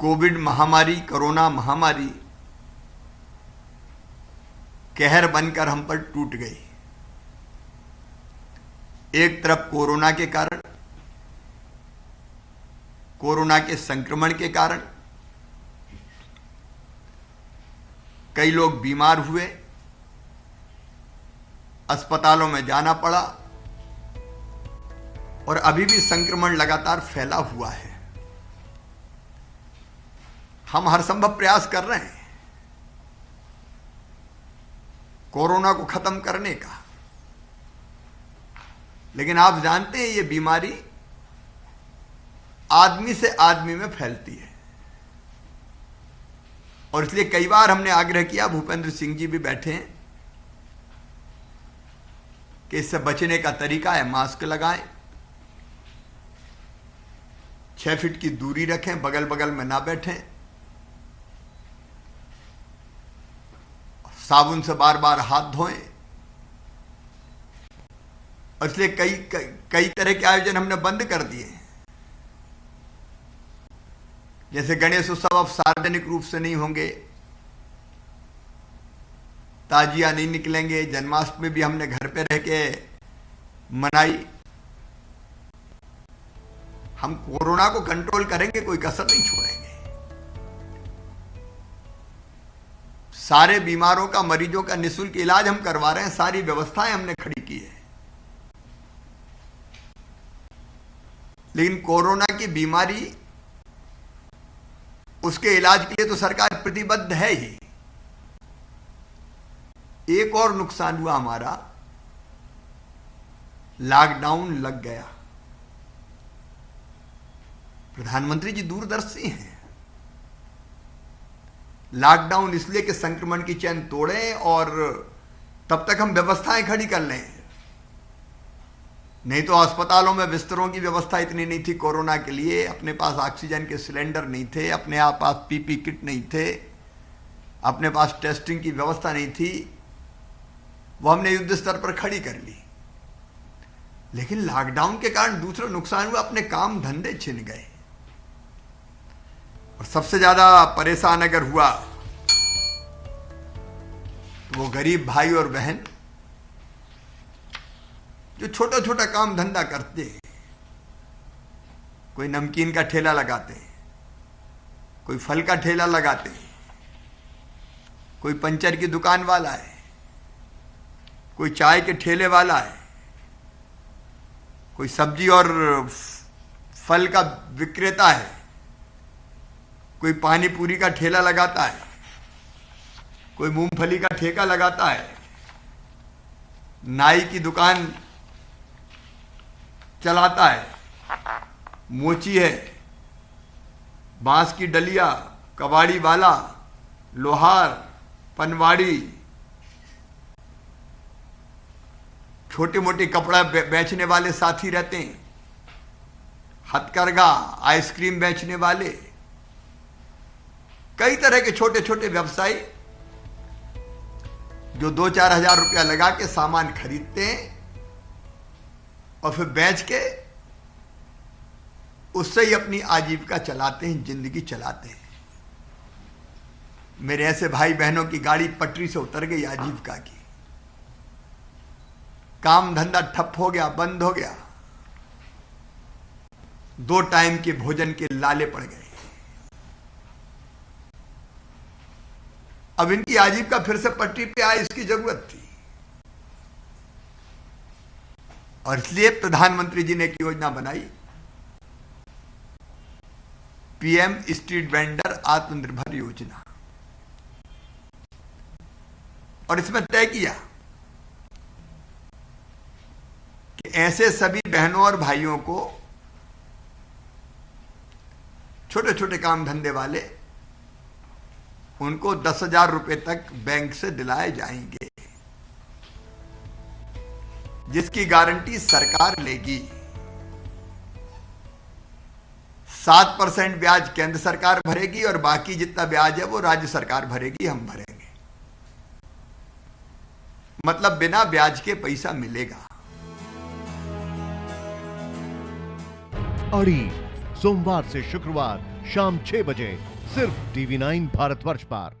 Covid महामारी, corona महामारी कहर बनकर हम पर टूट गई। एक तरफ कोरोना के कारण, कोरोना के संक्रमण के कारण कई लोग बीमार हुए, अस्पतालों में जाना पड़ा और अभी भी संक्रमण लगातार फैला हुआ है। हम हर संभव प्रयास कर रहे हैं कोरोना को खत्म करने का, लेकिन आप जानते हैं ये बीमारी आदमी से आदमी में फैलती है और इसलिए कई बार हमने आग्रह किया, भूपेंद्र सिंह जी भी बैठे हैं, कि इससे बचने का तरीका है मास्क लगाएं, 6 फीट की दूरी रखें, बगल बगल में ना बैठें, साबुन से बार बार हाथ धोएं। और इसलिए कई तरह के आयोजन हमने बंद कर दिए, जैसे गणेश उत्सव अब सार्वजनिक रूप से नहीं होंगे, ताजिया नहीं निकलेंगे, जन्माष्टमी भी हमने घर पे रह के मनाई। हम कोरोना को कंट्रोल करेंगे, कोई कसर नहीं छोड़ेंगे। सारे बीमारों का, मरीजों का निःशुल्क इलाज हम करवा रहे हैं, सारी व्यवस्थाएं हमने खड़ी की है। लेकिन कोरोना की बीमारी, उसके इलाज के लिए तो सरकार प्रतिबद्ध है ही। एक और नुकसान हुआ हमारा, लॉकडाउन लग गया। प्रधानमंत्री जी दूरदर्शी हैं। लॉकडाउन इसलिए कि संक्रमण की चेन तोड़ें और तब तक हम व्यवस्थाएं खड़ी कर लें। नहीं तो अस्पतालों में बिस्तरों की व्यवस्था इतनी नहीं थी कोरोना के लिए, अपने पास ऑक्सीजन के सिलेंडर नहीं थे, अपने पास पीपी किट नहीं थे, अपने पास टेस्टिंग की व्यवस्था नहीं थी। वो हमने युद्ध स्तर पर खड़ी कर ली। लेकिन लॉकडाउन के कारण दूसरा नुकसान हुआ, अपने काम धंधे छिन गए। और सबसे ज्यादा परेशान अगर हुआ तो वो गरीब भाई और बहन जो छोटा छोटा काम धंधा करते हैं। कोई नमकीन का ठेला लगाते हैं, कोई फल का ठेला लगाते हैं, कोई पंचर की दुकान वाला है, कोई चाय के ठेले वाला है, कोई सब्जी और फल का विक्रेता है, कोई पानी पूरी का ठेला लगाता है, कोई मूंगफली का ठेका लगाता है, नाई की दुकान चलाता है, मोची है, बांस की डलिया, कबाड़ी वाला, लोहार, पनवाड़ी, छोटे मोटे कपड़ा बेचने वाले साथी रहते हैं, हथकरघा, आइसक्रीम बेचने वाले, कई तरह के छोटे छोटे व्यवसायी जो 2-4 हजार रुपया लगा के सामान खरीदते हैं और फिर बेच के उससे ही अपनी आजीविका चलाते हैं, जिंदगी चलाते हैं। मेरे ऐसे भाई बहनों की गाड़ी पटरी से उतर गई आजीविका की, काम धंधा ठप हो गया, बंद हो गया, 2 टाइम के भोजन के लाले पड़ गए। अब इनकी आजीविका फिर से पटरी पे आए, इसकी जरूरत थी। और इसलिए प्रधानमंत्री जी ने एक योजना बनाई, पीएम स्ट्रीट वेंडर आत्मनिर्भर योजना। और इसमें तय किया कि ऐसे सभी बहनों और भाइयों को, छोटे छोटे काम धंधे वाले, उनको 10,000 रुपए तक बैंक से दिलाए जाएंगे, जिसकी गारंटी सरकार लेगी। 7% ब्याज केंद्र सरकार भरेगी और बाकी जितना ब्याज है वो राज्य सरकार भरेगी, हम भरेंगे। मतलब बिना ब्याज के पैसा मिलेगा। अड़ी सोमवार से शुक्रवार शाम 6 बजे सिर्फ TV9 भारतवर्ष पर।